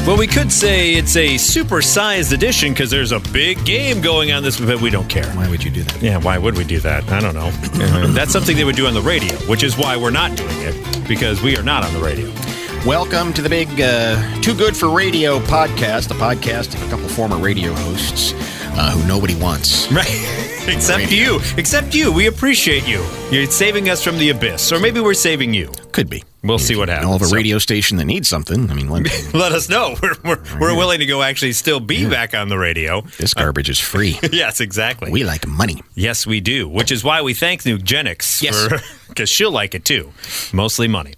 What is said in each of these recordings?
Well, we could say it's a supersized edition because there's a big game going on this, but we don't care. Why would you do that? Yeah, why would we do that? I don't know. That's something they would do on the radio, which is why we're not doing it, because we are not on the radio. Welcome to the big Too Good for Radio podcast, a podcast of a couple former radio hosts who nobody wants. Right. Except you. We appreciate you. You're saving us from the abyss. Or maybe we're saving you. Could be. We'll see what happens. Know of a radio station that needs something. I mean, let us know. We're willing to go actually still be back on the radio. This garbage is free. Yes, exactly. We like money. Yes, we do. Which is why we thank Nugenics. Yes. Because she'll like it too. Mostly money.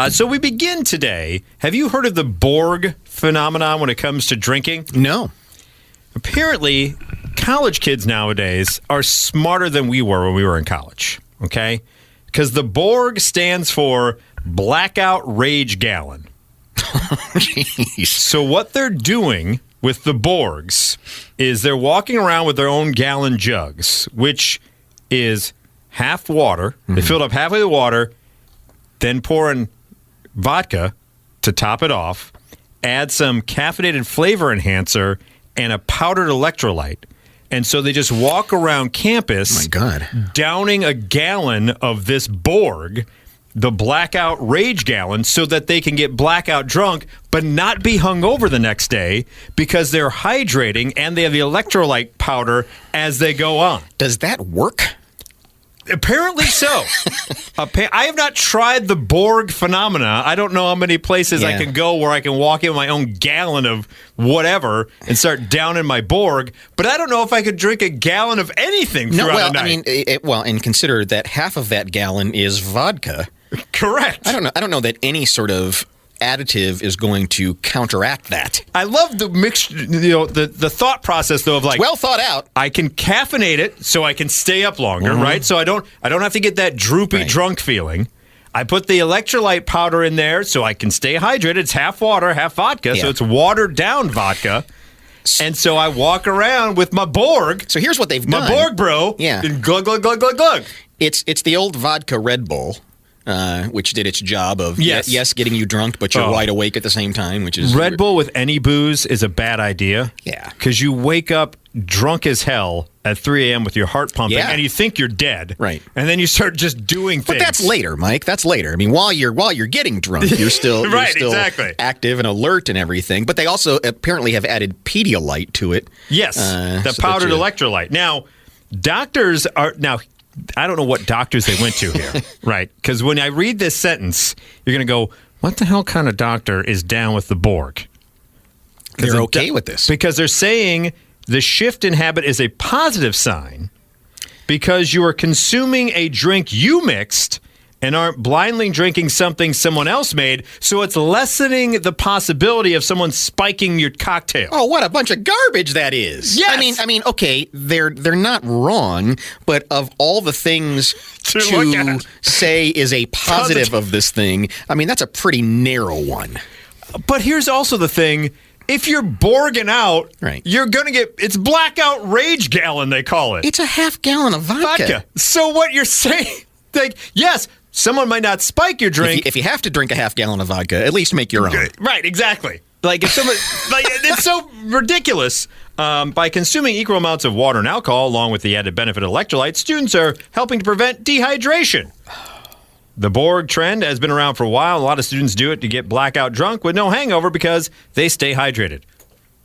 So we begin today. Have you heard of the Borg phenomenon when it comes to drinking? No. Apparently, college kids nowadays are smarter than we were when we were in college. Okay? Because the Borg stands for Blackout Rage Gallon. Jeez. So what they're doing with the Borgs is they're walking around with their own gallon jugs, which is half water. Mm-hmm. They filled up halfway the water, then pour in vodka to top it off, add some caffeinated flavor enhancer, and a powdered electrolyte. And so they just walk around campus, oh my God, downing a gallon of this Borg, the Blackout Rage Gallon, so that they can get blackout drunk, but not be hungover the next day because they're hydrating and they have the electrolyte powder as they go on. Does that work? Apparently so. I have not tried the Borg phenomena. I don't know how many places I can go where I can walk in with my own gallon of whatever and start downing my Borg. But I don't know if I could drink a gallon of anything throughout the night. I mean, and consider that half of that gallon is vodka. Correct. I don't know that any sort of additive is going to counteract that. I love the mixture, the thought process though of like, well thought out. I can caffeinate it so I can stay up longer, right? So I don't have to get that droopy drunk feeling. I put the electrolyte powder in there so I can stay hydrated. It's half water, half vodka, so it's watered down vodka. And so I walk around with my Borg. So here's what they've done. My Borg, bro. Yeah. And glug, glug, glug, glug, glug. It's the old vodka Red Bull. Which did its job of, yes, getting you drunk, but you're wide awake at the same time, which is... Red Bull with any booze is a bad idea. Yeah. Because you wake up drunk as hell at 3 a.m. with your heart pumping, and you think you're dead. Right. And then you start just doing things. But that's later, Mike. That's later. I mean, while you're getting drunk, you're still, exactly. active and alert and everything. But they also apparently have added Pedialyte to it. Yes, the powdered electrolyte. Now, doctors are... I don't know what doctors they went to here, right? Because when I read this sentence, you're going to go, what the hell kind of doctor is down with the Borg? They're okay with this. Because they're saying the shift in habit is a positive sign because you are consuming a drink you mixed and aren't blindly drinking something someone else made, so it's lessening the possibility of someone spiking your cocktail. Oh, what a bunch of garbage that is! Yes! I mean, okay, they're not wrong, but of all the things to say is a positive of this thing, I mean, that's a pretty narrow one. But here's also the thing. If you're Borging out, you're going to get... It's Blackout Rage Gallon, they call it. It's a half gallon of vodka. So what you're saying... yes... Someone might not spike your drink. If you have to drink a half gallon of vodka, at least make your own. Right, exactly. Like if someone, it's so ridiculous. By consuming equal amounts of water and alcohol, along with the added benefit of electrolytes, students are helping to prevent dehydration. The Borg trend has been around for a while. A lot of students do it to get blackout drunk with no hangover because they stay hydrated.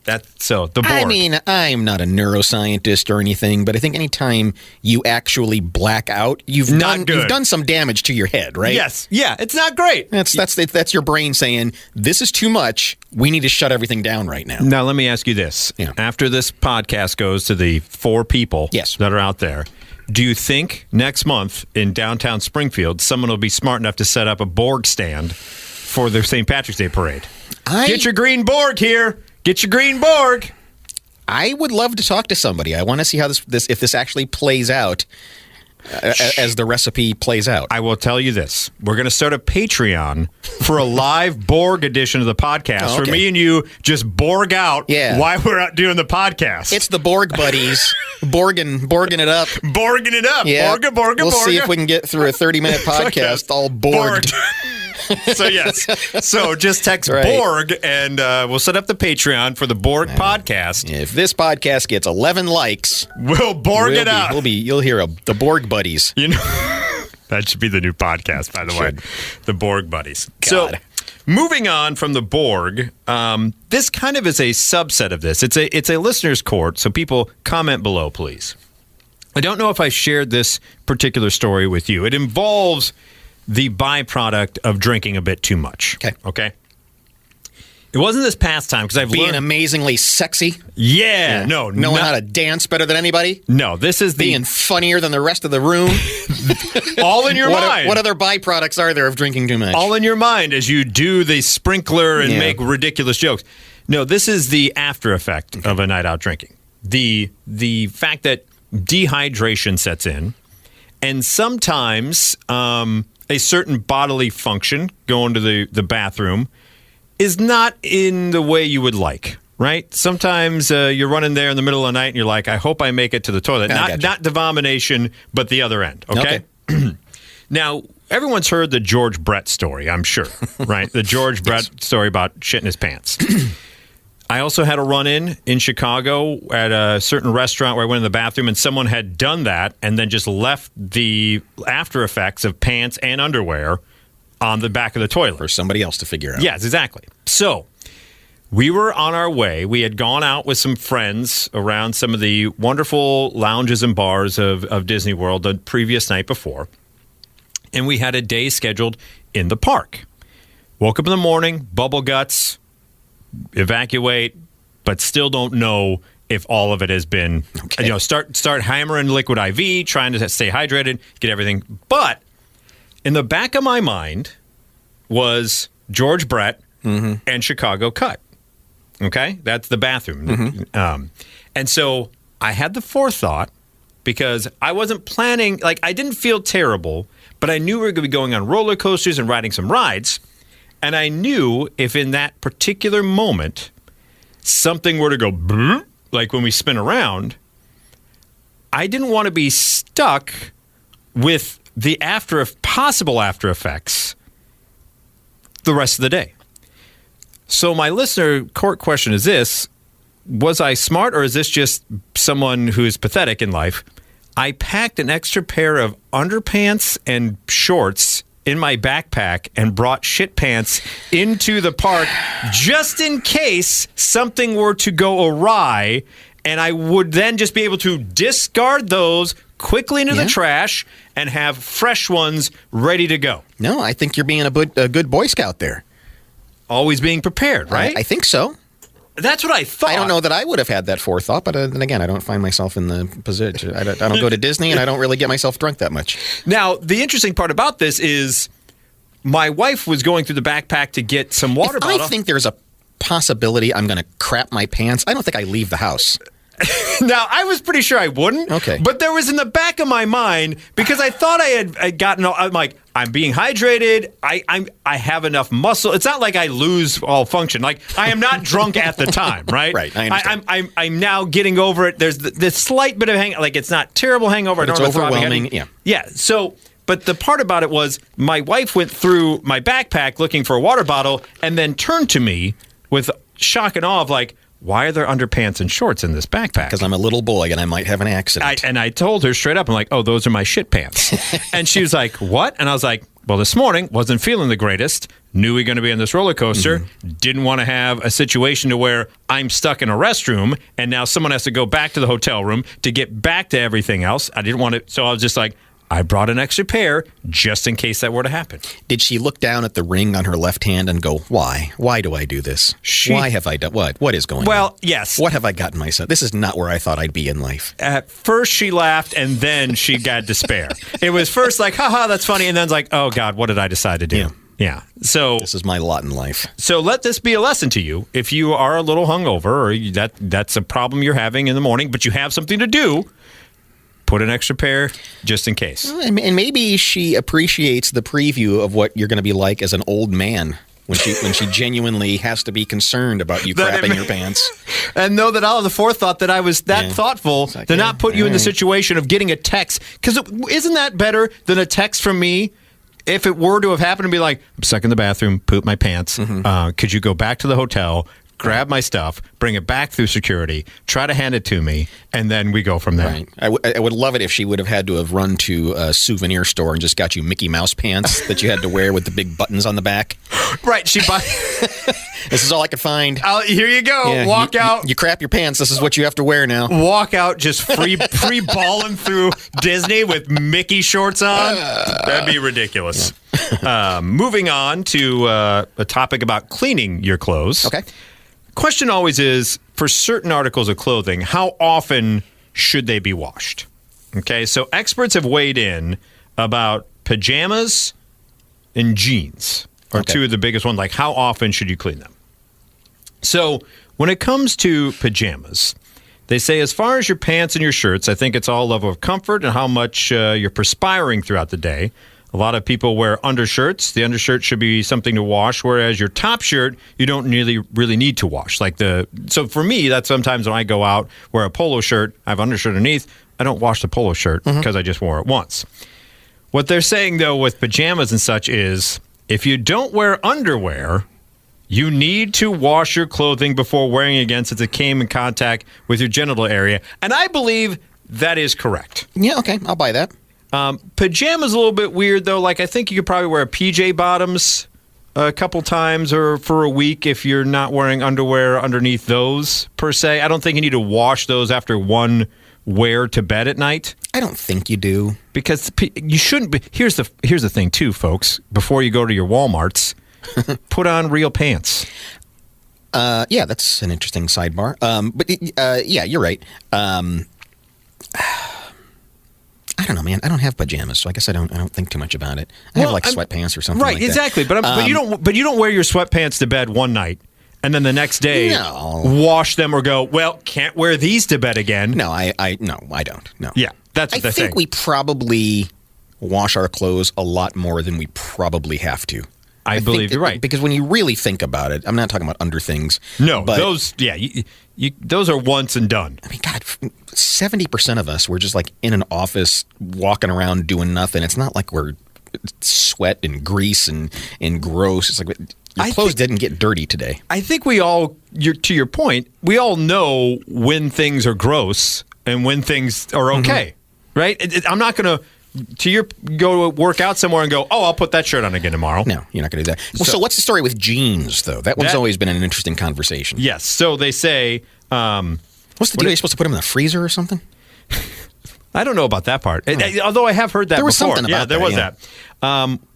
The Borg. I mean, I'm not a neuroscientist or anything, but I think anytime you actually black out, you've done some damage to your head, right? Yes. Yeah, it's not great. That's your brain saying, this is too much. We need to shut everything down right now. Now, let me ask you this. Yeah. After this podcast goes to the 4 people that are out there, do you think next month in downtown Springfield, someone will be smart enough to set up a Borg stand for the St. Patrick's Day parade? Get your green Borg here. Get your green Borg. I would love to talk to somebody. I want to see how if this actually plays out as the recipe plays out. I will tell you this. We're going to start a Patreon for a live Borg edition of the podcast where me and you just Borg out while we're out doing the podcast. It's the Borg buddies. Borging it up. Borging it up. Yeah. Borga. We'll see if we can get through a 30-minute podcast all Borged. So, yes. So, just text Right. Borg, and we'll set up the Patreon for the Borg podcast. If this podcast gets 11 likes, We'll Borg it out. You'll hear the Borg Buddies. You know, that should be the new podcast, by the way. The Borg Buddies. God. So, moving on from the Borg, this kind of is a subset of this. It's a listener's court, so people comment below, please. I don't know if I shared this particular story with you. It involves the byproduct of drinking a bit too much. Okay. It wasn't this past time because I've Being learned. amazingly sexy. Yeah. No. Knowing how to dance better than anybody. No. This is Being funnier than the rest of the room. all in your mind. What other byproducts are there of drinking too much? All in your mind as you do the sprinkler and make ridiculous jokes. No, this is the after effect of a night out drinking. The fact that dehydration sets in, and sometimes a certain bodily function, going to the bathroom, is not in the way you would like. Right? Sometimes you're running there in the middle of the night and you're like, I hope I make it to the toilet. Not the vomination, but the other end. Okay. Now, everyone's heard the George Brett story, I'm sure, right? The George Brett story about shitting his pants. I also had a run-in Chicago at a certain restaurant where I went in the bathroom and someone had done that and then just left the after effects of pants and underwear on the back of the toilet. For somebody else to figure out. Yes, exactly. So we were on our way. We had gone out with some friends around some of the wonderful lounges and bars of Disney World the previous night before. And we had a day scheduled in the park. Woke up in the morning, bubble guts, evacuate, but still don't know if all of it has been, start hammering liquid IV, trying to stay hydrated, get everything. But in the back of my mind was George Brett and Chicago Cut. Okay? That's the bathroom. And so I had the forethought because I wasn't planning, I didn't feel terrible, but I knew we were going to be going on roller coasters and riding some rides. And I knew if in that particular moment something were to go brrr, like when we spin around, I didn't want to be stuck with the possible after effects the rest of the day. So my listener court question is this: was I smart, or is this just someone who is pathetic in life? I packed an extra pair of underpants and shorts in my backpack and brought shit pants into the park just in case something were to go awry, and I would then just be able to discard those quickly into the trash and have fresh ones ready to go. No, I think you're being a good Boy Scout there. Always being prepared, right? I think so. That's what I thought. I don't know that I would have had that forethought, but then again, I don't find myself in the position. I don't go to Disney, and I don't really get myself drunk that much. Now, the interesting part about this is my wife was going through the backpack to get some water bottle. I think there's a possibility I'm going to crap my pants. I don't think I leave the house. Now, I was pretty sure I wouldn't. Okay. But there was in the back of my mind, because I thought I'd gotten, I'm like, I'm being hydrated. I have enough muscle. It's not like I lose all function. Like, I am not drunk at the time, right? Right, I understand. I'm now getting over it. There's this slight bit of like, it's not terrible hangover. But it's overwhelming, Yeah, so... But the part about it was my wife went through my backpack looking for a water bottle and then turned to me with shock and awe of like, why are there underpants and shorts in this backpack? Because I'm a little boy and I might have an accident. And I told her straight up, I'm like, oh, those are my shit pants. And she was like, what? And I was like, well, this morning, wasn't feeling the greatest. Knew we were going to be on this roller coaster. Didn't want to have a situation to where I'm stuck in a restroom and now someone has to go back to the hotel room to get back to everything else. I didn't want to. So I was just like, I brought an extra pair just in case that were to happen. Did she look down at the ring on her left hand and go, why? Why do I do this? Why have I done what? What is going on? Well, yes. What have I gotten myself? This is not where I thought I'd be in life. At first she laughed and then she got despair. It was first like, haha, that's funny. And then it's like, oh God, what did I decide to do? Yeah. So this is my lot in life. So let this be a lesson to you. If you are a little hungover or that's a problem you're having in the morning, but you have something to do, put an extra pair just in case. And maybe she appreciates the preview of what you're going to be like as an old man when she genuinely has to be concerned about you crapping your pants. And know that I'll have the forethought that I was that thoughtful to not put you in the situation of getting a text. Because isn't that better than a text from me if it were to have happened to be like, I'm stuck in the bathroom, poop my pants, could you go back to the hotel, grab my stuff, bring it back through security, try to hand it to me, and then we go from there. Right. I would love it if she would have had to have run to a souvenir store and just got you Mickey Mouse pants that you had to wear with the big buttons on the back. Right. This is all I could find. Here you go. Yeah, walk out. You crap your pants. This is what you have to wear now. Walk out just free balling through Disney with Mickey shorts on. That'd be ridiculous. Yeah. Moving on to a topic about cleaning your clothes. Okay. Question always is, for certain articles of clothing, how often should they be washed? Okay, so experts have weighed in about pajamas and jeans are two of the biggest ones. Like, how often should you clean them? So when it comes to pajamas, they say as far as your pants and your shirts, I think it's all level of comfort and how much you're perspiring throughout the day. A lot of people wear undershirts. The undershirt should be something to wash, whereas your top shirt, you don't really need to wash. So for me, that's sometimes when I go out, wear a polo shirt, I have undershirt underneath, I don't wash the polo shirt because I just wore it once. What they're saying, though, with pajamas and such is if you don't wear underwear, you need to wash your clothing before wearing it again since it came in contact with your genital area. And I believe that is correct. Yeah, okay, I'll buy that. Pajamas a little bit weird, though. Like, I think you could probably wear PJ bottoms a couple times or for a week if you're not wearing underwear underneath those, per se. I don't think you need to wash those after one wear to bed at night. I don't think you do. Because you shouldn't be. Here's the thing, too, folks. Before you go to your Walmarts, put on real pants. Yeah, that's an interesting sidebar. But yeah, you're right. I don't know, man. I don't have pajamas, so I guess I don't think too much about it. I have sweatpants or something. Right, like exactly. That. But you don't wear your sweatpants to bed one night and then the next day wash them or go, well, can't wear these to bed again. No, I don't. No. Yeah, that's the thing. I think we probably wash our clothes a lot more than we probably have to. I believe you're right. Because when you really think about it, I'm not talking about under things. No, but those, those are once and done. I mean, God, 70% of us, we're just like in an office walking around doing nothing. It's not like we're sweat and grease and gross. It's like your clothes didn't get dirty today. I think we all, to your point, we all know when things are gross and when things are okay, right? I'm not going to go work out somewhere and go, oh, I'll put that shirt on again tomorrow. No, you're not going to do that. Well, so what's the story with jeans, though? That one's always been an interesting conversation. Yes. So they say... what's the deal? Are you supposed to put them in the freezer or something? I don't know about that part. Although I have heard that before. There was something about there was that.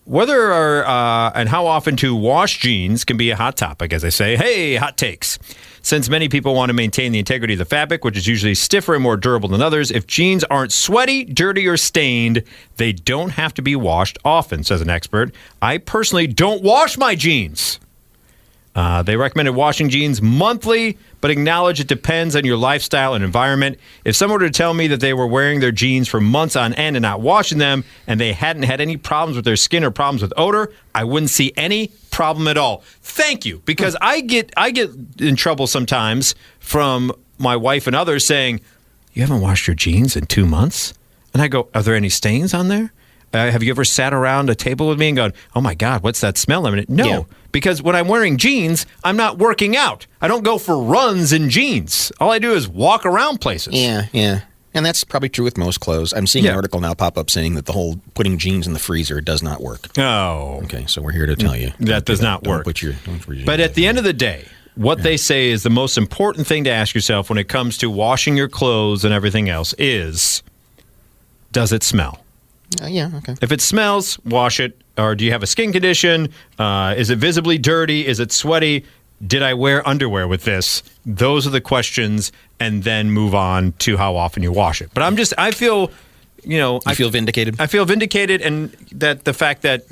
Whether and how often to wash jeans can be a hot topic, as I say. Hey, hot takes. Since many people want to maintain the integrity of the fabric, which is usually stiffer and more durable than others, if jeans aren't sweaty, dirty, or stained, they don't have to be washed often, says an expert. I personally don't wash my jeans. They recommended washing jeans monthly, but acknowledge it depends on your lifestyle and environment. If someone were to tell me that they were wearing their jeans for months on end and not washing them, and they hadn't had any problems with their skin or problems with odor, I wouldn't see any problem at all. Thank you, because I get in trouble sometimes from my wife and others saying, you haven't washed your jeans in 2 months? And I go, are there any stains on there? Have you ever sat around a table with me and gone, oh my God, what's that smell? I mean, no, because when I'm wearing jeans, I'm not working out. I don't go for runs in jeans. All I do is walk around places. Yeah. And that's probably true with most clothes. I'm seeing an article now pop up saying that the whole putting jeans in the freezer does not work. Oh. Okay, so we're here to tell you. That does not work. But at the end of the day, what they say is the most important thing to ask yourself when it comes to washing your clothes and everything else is, does it smell? Yeah, okay. If it smells, wash it. Or do you have a skin condition? Is it visibly dirty? Is it sweaty? Did I wear underwear with this? Those are the questions, and then move on to how often you wash it. But I feel, I feel vindicated? I feel vindicated, and that the fact that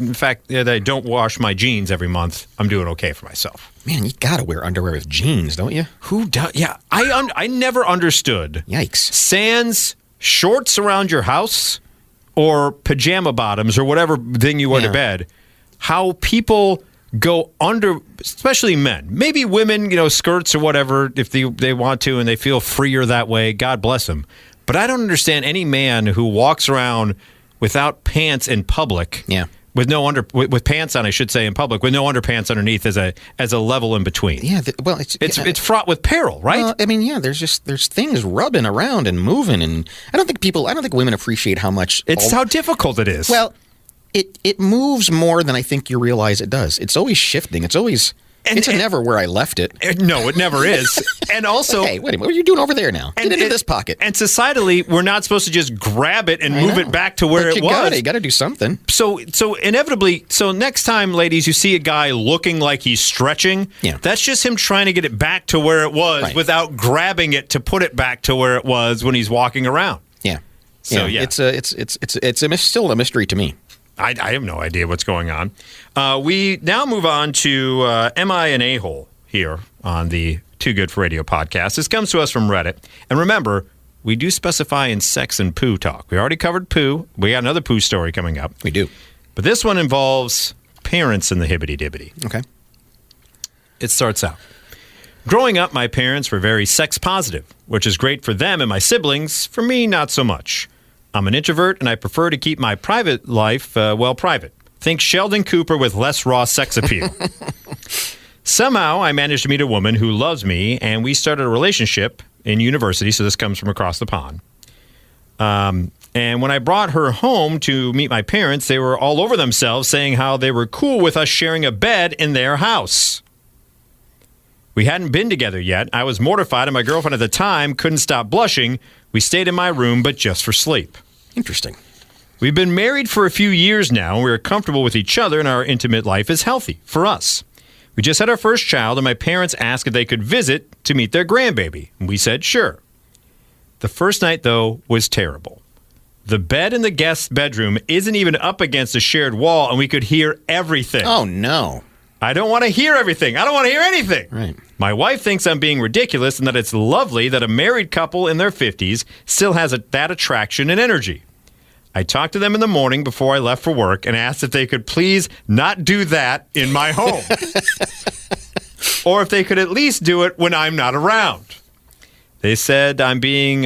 I don't wash my jeans every month, I'm doing okay for myself. Man, you got to wear underwear with jeans, don't you? Who does? Yeah, I never understood. Yikes. Sans shorts around your house or pajama bottoms or whatever thing you wear to bed, how people go under, especially men, maybe women, skirts or whatever, if they want to and they feel freer that way, God bless them. But I don't understand any man who walks around without pants in public with no with pants on, I should say, in public, with no underpants underneath as a level in between. Yeah, it's fraught with peril, right? There's things rubbing around and moving, and I don't think women appreciate how much how difficult it is. Well, it moves more than I think you realize it does. It's always shifting. It's never where I left it. No, it never is. And also... Hey, wait a minute. What are you doing over there now? Get into this pocket. And societally, we're not supposed to just grab it and move it back to where it was. You got to do something. So inevitably, next time, ladies, you see a guy looking like he's stretching, that's just him trying to get it back to where it was without grabbing it to put it back to where it was when he's walking around. Yeah. So, it's still a mystery to me. I have no idea what's going on. We now move on to Am I an A-hole here on the Too Good for Radio podcast. This comes to us from Reddit. And remember, we do specify in sex and poo talk. We already covered poo. We got another poo story coming up. We do. But this one involves parents in the hibbity-dibbity. Okay. It starts out. Growing up, my parents were very sex positive, which is great for them and my siblings. For me, not so much. I'm an introvert, and I prefer to keep my private life, private. Think Sheldon Cooper with less raw sex appeal. Somehow, I managed to meet a woman who loves me, and we started a relationship in university, so this comes from across the pond. And when I brought her home to meet my parents, they were all over themselves, saying how they were cool with us sharing a bed in their house. We hadn't been together yet. I was mortified, and my girlfriend at the time couldn't stop blushing. We stayed in my room, but just for sleep. Interesting. We've been married for a few years now, and we're comfortable with each other, and our intimate life is healthy for us. We just had our first child, and my parents asked if they could visit to meet their grandbaby. And we said sure. The first night, though, was terrible. The bed in the guest bedroom isn't even up against a shared wall, and we could hear everything. Oh, no. I don't want to hear everything. I don't want to hear anything. Right. My wife thinks I'm being ridiculous and that it's lovely that a married couple in their 50s still has that attraction and energy. I talked to them in the morning before I left for work and asked if they could please not do that in my home. Or if they could at least do it when I'm not around. They said I'm being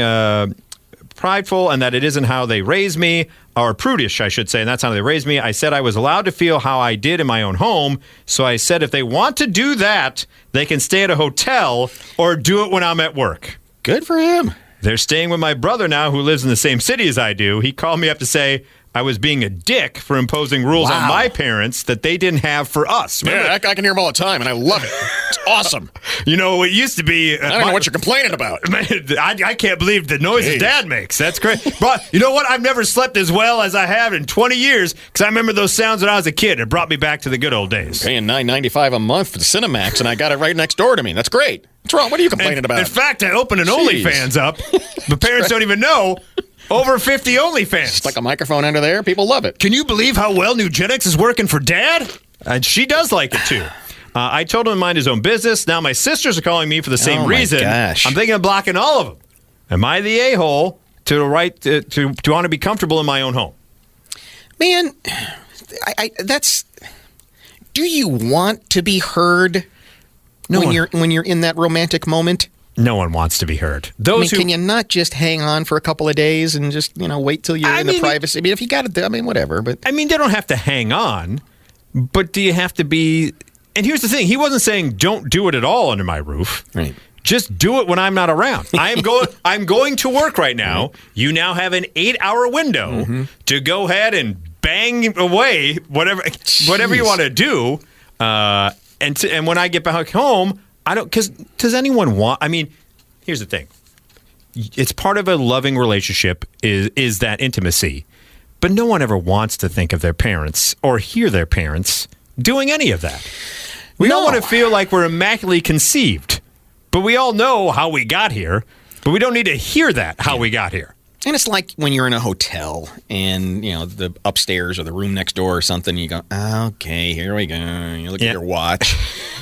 prideful and that it isn't how they raised me, or prudish, I should say, and that's how they raised me. I said I was allowed to feel how I did in my own home, so I said if they want to do that, they can stay at a hotel or do it when I'm at work. Good for him. They're staying with my brother now who lives in the same city as I do. He called me up to say I was being a dick for imposing rules on my parents that they didn't have for us. Remember? Yeah, I can hear him all the time, and I love it. It's awesome. You know, it used to be... I don't know what you're complaining about. I can't believe the noises Dad makes. That's great. But you know what? I've never slept as well as I have in 20 years because I remember those sounds when I was a kid. It brought me back to the good old days. Paying $9.95 a month for the Cinemax, and I got it right next door to me. That's great. What's wrong? What are you complaining about? In fact, I opened an OnlyFans up. But parents don't even know. Over 50 OnlyFans. Stuck a microphone under there. People love it. Can you believe how well Nugenics is working for Dad? And she does like it, too. I told him to mind his own business. Now my sisters are calling me for the same reason. Gosh. I'm thinking of blocking all of them. Am I the a-hole to want to be comfortable in my own home? Man, that's... Do you want to be heard when you're in that romantic moment? No one wants to be heard. Can you not just hang on for a couple of days and just, wait till you're in the privacy? I mean, if you got it, whatever. But they don't have to hang on, but do you have to be... And here's the thing. He wasn't saying don't do it at all under my roof. Right. Just do it when I'm not around. I'm going to work right now. Mm-hmm. You now have an 8-hour window to go ahead and bang away whatever you want to do. And when I get back home... I don't, because does anyone want, here's the thing. It's part of a loving relationship is that intimacy, but no one ever wants to think of their parents or hear their parents doing any of that. We all want to feel like we're immaculately conceived, but we all know how we got here, but we don't need to hear that, how we got here. And it's like when you're in a hotel and, the upstairs or the room next door or something, you go, okay, here we go. You look at your watch.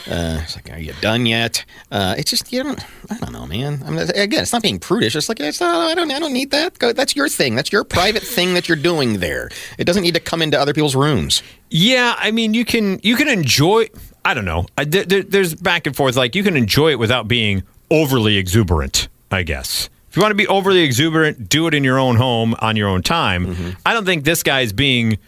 It's like, are you done yet? It's just, I don't know, man. Again, it's not being prudish. It's like, I don't need that. That's your thing. That's your private thing that you're doing there. It doesn't need to come into other people's rooms. Yeah, you can enjoy, I don't know. There's back and forth. Like, you can enjoy it without being overly exuberant, I guess. If you want to be overly exuberant, do it in your own home on your own time. Mm-hmm. I don't think this guy's being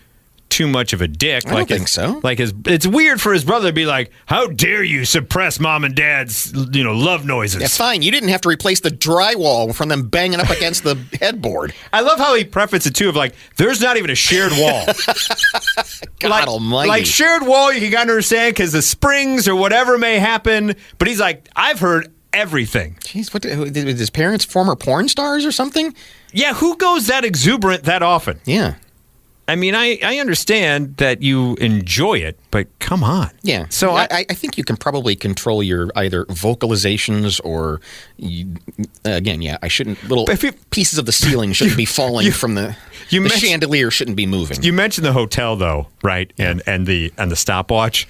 too much of a dick. I don't think so. Like it's weird for his brother to be like, "How dare you suppress mom and dad's love noises?" Yeah, fine. You didn't have to replace the drywall from them banging up against the headboard. I love how he prefaced it too of like, "There's not even a shared wall." God almighty. Like shared wall, you can kind of understand because the springs or whatever may happen. But he's like, "I've heard everything." Jeez, what did his parents former porn stars or something? Yeah, who goes that exuberant that often? Yeah. I mean, I understand that you enjoy it, but come on. Yeah. So I think you can probably control your either vocalizations or, again, yeah, I shouldn't, pieces of the ceiling shouldn't be falling from the chandelier shouldn't be moving. You mentioned the hotel, though, right? Yeah. And the stopwatch.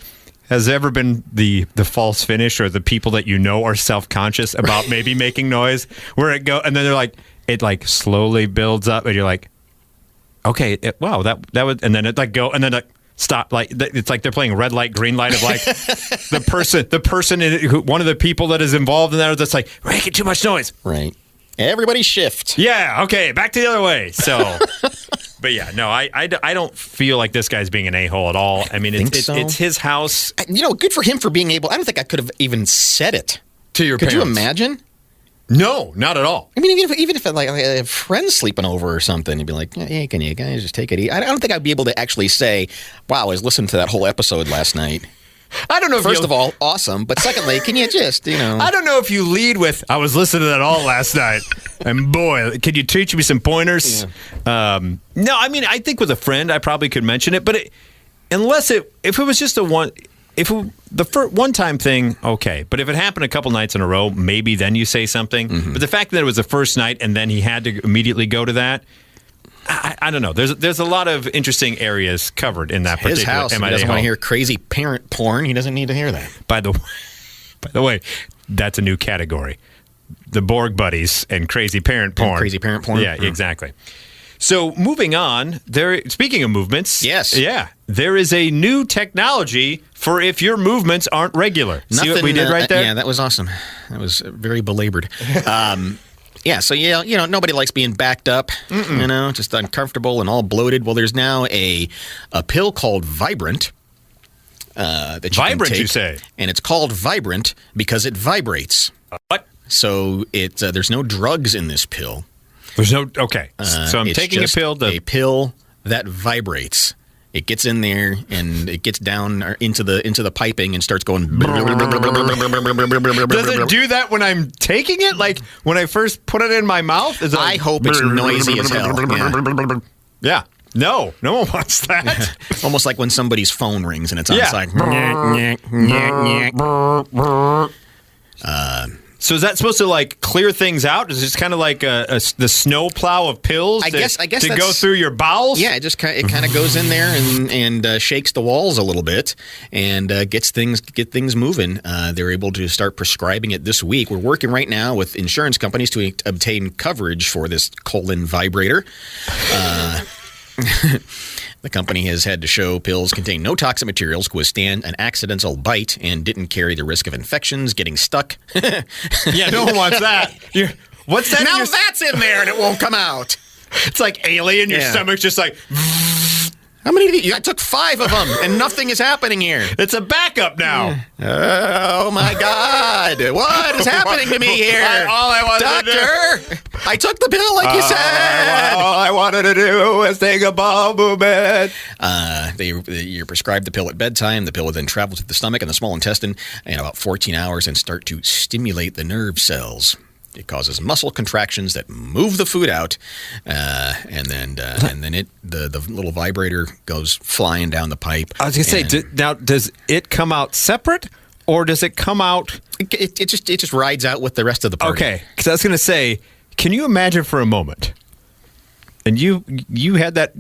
Has there ever been the false finish or the people that are self-conscious about maybe making noise where it go and then they're like, it like slowly builds up and you're like, okay, wow, that would, and then it like go, and then like stop, like it's like they're playing red light, green light of like the person one of the people that is involved in that that's like, we're making too much noise. Right. Everybody shift. Yeah. Okay. Back to the other way. So, but yeah, no, I don't feel like this guy's being an a-hole at all. I mean, it's his house. Good for him for being able. I don't think I could have even said it to your parents. Could you imagine? No, not at all. I mean, even if like a friend's sleeping over or something, you'd be like, "Hey, can you guys just take it easy?" I don't think I'd be able to actually say, "Wow, I was listening to that whole episode last night." I don't know. First of all, awesome, but secondly, can you just I don't know if you lead with, "I was listening to that all last night," and boy, could you teach me some pointers? Yeah. No, I mean, I think with a friend, I probably could mention it, but if it was just the first one-time thing, okay. But if it happened a couple nights in a row, maybe then you say something. Mm-hmm. But the fact that it was the first night and then he had to immediately go to that, I don't know. There's a lot of interesting areas covered in that particular house. MIA He doesn't home. want to hear crazy parent porn. He doesn't need to hear that. By the way, that's a new category. The Borg buddies and crazy parent porn. And crazy parent porn? Yeah, exactly. So moving on, speaking of movements, yes, yeah, there is a new technology for if your movements aren't regular. See what we did right there? Yeah, that was awesome. That was very belabored. Yeah, so nobody likes being backed up. Just uncomfortable and all bloated. Well, there's now a pill called Vibrant. That you Vibrant, can take, you say? And it's called Vibrant because it vibrates. What? So there's no drugs in this pill. There's no okay. So I'm taking a pill. A pill that vibrates. It gets in there and it gets down into the piping and starts going. Does it do that when I'm taking it? Like when I first put it in my mouth? Is it like, I hope it's noisy as hell. Yeah. No one wants that. Almost like when somebody's phone rings and it's on like. So is that supposed to like clear things out? Is it just kind of like the snow plow of pills? I guess to go through your bowels. Yeah, it kind of goes in there and shakes the walls a little bit and get things moving. They're able to start prescribing it this week. We're working right now with insurance companies to obtain coverage for this colon vibrator. The company has had to show pills contain no toxic materials, could withstand an accidental bite, and didn't carry the risk of infections, getting stuck. Yeah, no one wants that. What's that? Now that's in there and it won't come out. It's like alien. Your stomach's just like. How many did you? I took 5 of them, and nothing is happening here. It's a backup now. Oh my God! What is happening to me here? All I wanted to do. I took the pill like you said. All I wanted to do was take a bowel movement. You're prescribed the pill at bedtime. The pill will then travel to the stomach and the small intestine in about 14 hours and start to stimulate the nerve cells. It causes muscle contractions that move the food out, and then the little vibrator goes flying down the pipe. I was going to say, now does it come out separate, or does it come out? It just rides out with the rest of the party. Okay, because I was going to say, can you imagine for a moment? And you had that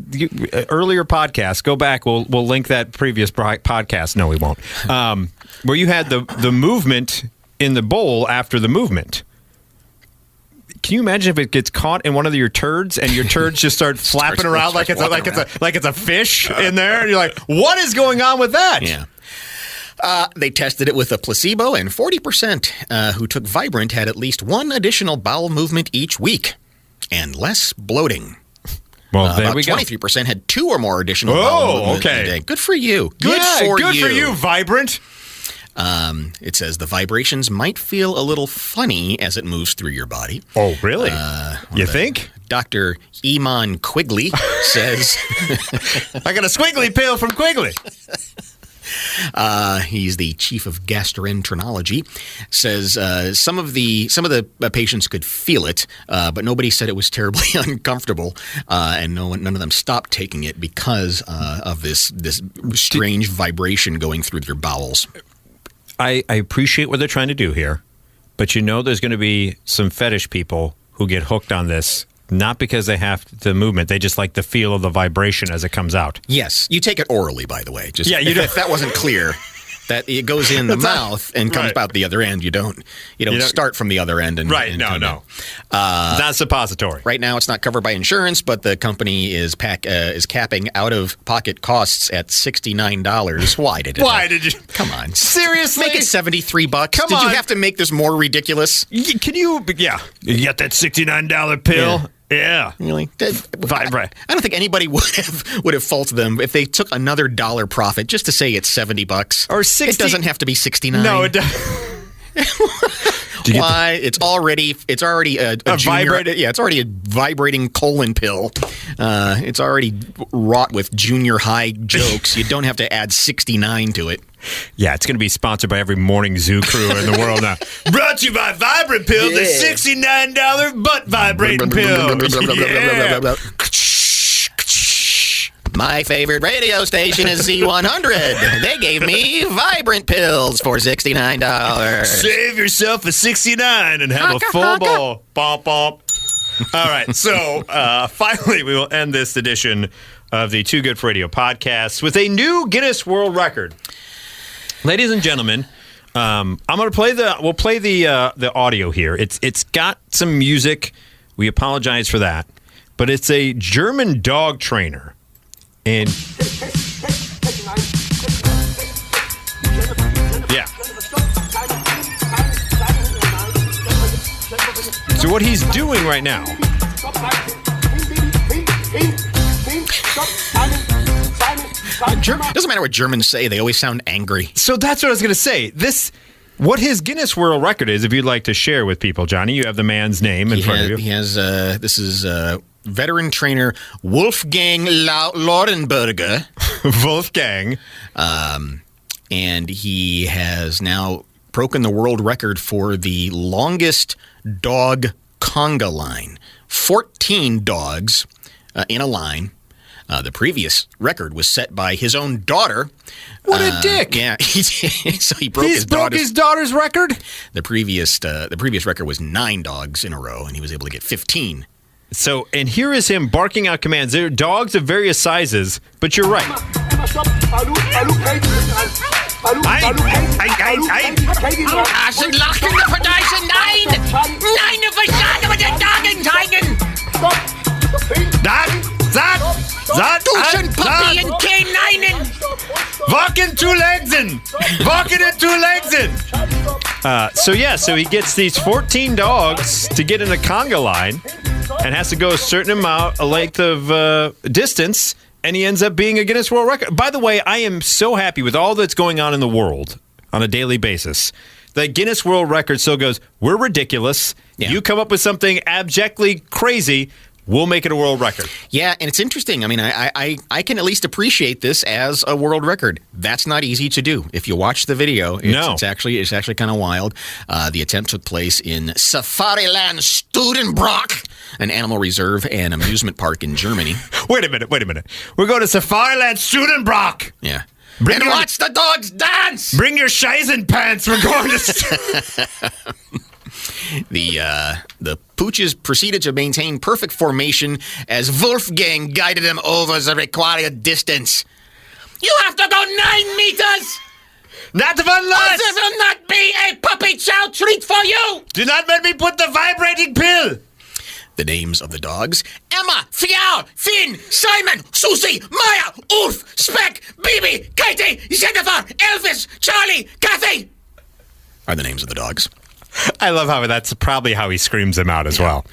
earlier podcast. Go back. We'll link that previous podcast. No, we won't. Where you had the movement in the bowl after the movement. Can you imagine if it gets caught in one of your turds and your turds just start flapping around like it's a fish in there? And you're like, what is going on with that? Yeah. They tested it with a placebo, and 40% who took Vibrant had at least one additional bowel movement each week and less bloating. Well, there about we go. 23% had 2 or more additional bowel Oh, movements okay. a day. Good for you. Good for you, Vibrant. It says the vibrations might feel a little funny as it moves through your body. Oh, really? You think? Dr. Iman Quigley says I got a squiggly pill from Quigley. he's the chief of gastroenterology. Says some of the patients could feel it, but nobody said it was terribly uncomfortable, and none of them stopped taking it because of this strange vibration going through their bowels. I appreciate what they're trying to do here, but there's going to be some fetish people who get hooked on this. Not because they have the movement. They just like the feel of the vibration as it comes out. Yes. You take it orally, by the way. Just, yeah, if that wasn't clear, that it goes in the mouth and comes out the other end. You don't start from the other end. Right. No. Not suppository. Right now, it's not covered by insurance, but the company is capping out-of-pocket costs at $69. Why did you? Come on. Seriously? Make it $73. Did you have to make this more ridiculous? Can you? Yeah. You got that $69 pill? Yeah. Really? Vibrate. I don't think anybody would have faulted them if they took another $1 profit just to say it's $70 or $60. It doesn't have to be $69. No, it doesn't. Why? It's already a vibrating. Yeah, it's already a vibrating colon pill. It's already wrought with junior high jokes. You don't have to add 69 to it. Yeah, it's going to be sponsored by every morning zoo crew in the world now. Brought to you by Vibrant Pill, the $69 butt vibrating pill. Yeah. My favorite radio station is Z100. They gave me Vibrant Pills for $69. Save yourself a $69 and have a full bowl. Bomp, bomp. All right, so finally we will end this edition of the Too Good for Radio podcast with a new Guinness World Record. Ladies and gentlemen, I'm going to play the audio here. It's got some music. We apologize for that, but it's a German dog trainer. And yeah. So what he's doing right now. Doesn't matter what Germans say, they always sound angry. So that's what I was going to say. What his Guinness World Record is, if you'd like to share with people, Johnny, you have the man's name in front of you. He has, this is veteran trainer Wolfgang Laurenberger. Wolfgang. And he has now broken the world record for the longest dog conga line. 14 dogs in a line. The previous record was set by his own daughter. What a dick! Yeah, so he broke his daughter's record. The previous record was 9 dogs in a row, and he was able to get 15. So, and here is him barking out commands. They're dogs of various sizes, but you're right. Duschen, Puppy, and K9. Walking 2 legs in. Walking in 2 legs in. So he gets these 14 dogs to get in a conga line and has to go a certain amount, a length of distance, and he ends up being a Guinness World Record. By the way, I am so happy with all that's going on in the world on a daily basis. The Guinness World Record still goes, we're ridiculous. Yeah. You come up with something abjectly crazy, we'll make it a world record. Yeah, and it's interesting. I mean, I can at least appreciate this as a world record. That's not easy to do. If you watch the video, it's actually kind of wild. The attempt took place in Safariland Studenbrock, an animal reserve and amusement park in Germany. Wait a minute. We're going to Safariland Studenbrock. Yeah. Watch the dogs dance! Bring your Scheisen pants. We're going to... The pooches proceeded to maintain perfect formation as Wolfgang guided them over the required distance. You have to go 9 meters! Not one less! This will not be a puppy chow treat for you! Do not let me put the vibrating pill! The names of the dogs: Emma, Fial, Finn, Simon, Susie, Maya, Ulf, Speck, Bibi, Katie, Jennifer, Elvis, Charlie, Kathy are the names of the dogs. I love how that's probably how he screams them out as well.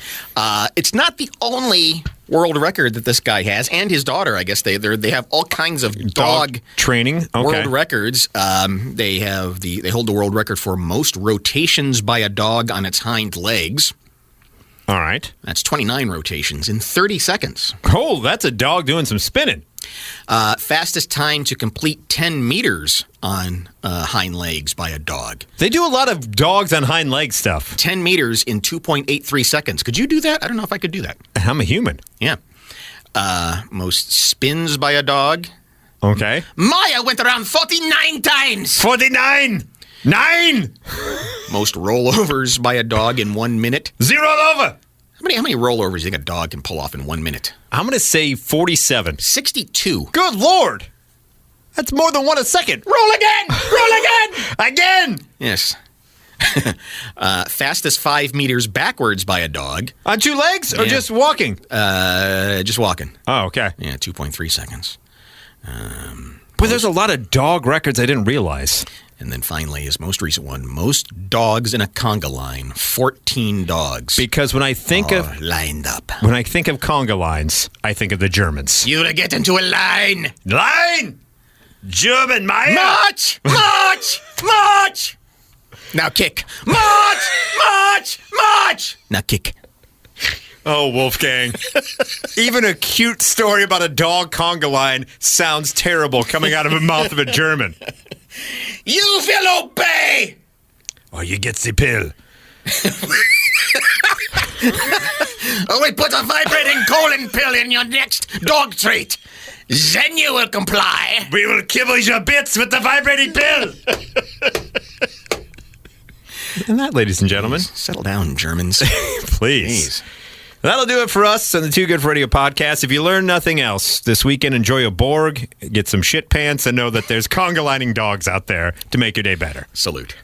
It's not the only world record that this guy has, and his daughter. I guess they have all kinds of dog training world records. They hold the world record for most rotations by a dog on its hind legs. All right. That's 29 rotations in 30 seconds. Oh, that's a dog doing some spinning. Fastest time to complete 10 meters on hind legs by a dog. They do a lot of dogs on hind leg stuff. 10 meters in 2.83 seconds. Could you do that? I don't know if I could do that. I'm a human. Yeah. Most spins by a dog. Okay. Maya went around 49 times. 49! 9! Most rollovers by a dog in 1 minute. 0 over! How many rollovers do you think a dog can pull off in 1 minute? I'm going to say 47. 62. Good Lord! That's more than one a second. Roll again! Roll again! Again! Yes. Fastest 5 meters backwards by a dog. On 2 legs or just walking? Just walking. Oh, okay. Yeah, 2.3 seconds. But there's a lot of dog records I didn't realize. And then finally, his most recent one, most dogs in a conga line, 14 dogs. Because when I think of lined up. When I think of conga lines, I think of the Germans. You to get into a line. Line! German, Maya! March! March! March! Now kick. March! March! March! Now kick. Oh, Wolfgang. Even a cute story about a dog conga line sounds terrible coming out of the mouth of a German. You will obey! Or you get the pill. Oh, we put a vibrating colon pill in your next dog treat. Then you will comply. We will kibble your bits with the vibrating pill. And that, ladies and gentlemen. Settle down, Germans. Please. That'll do it for us on the Too Good for Radio podcast. If you learn nothing else this weekend, enjoy a Borg, get some shit pants, and know that there's conga lining dogs out there to make your day better. Salute.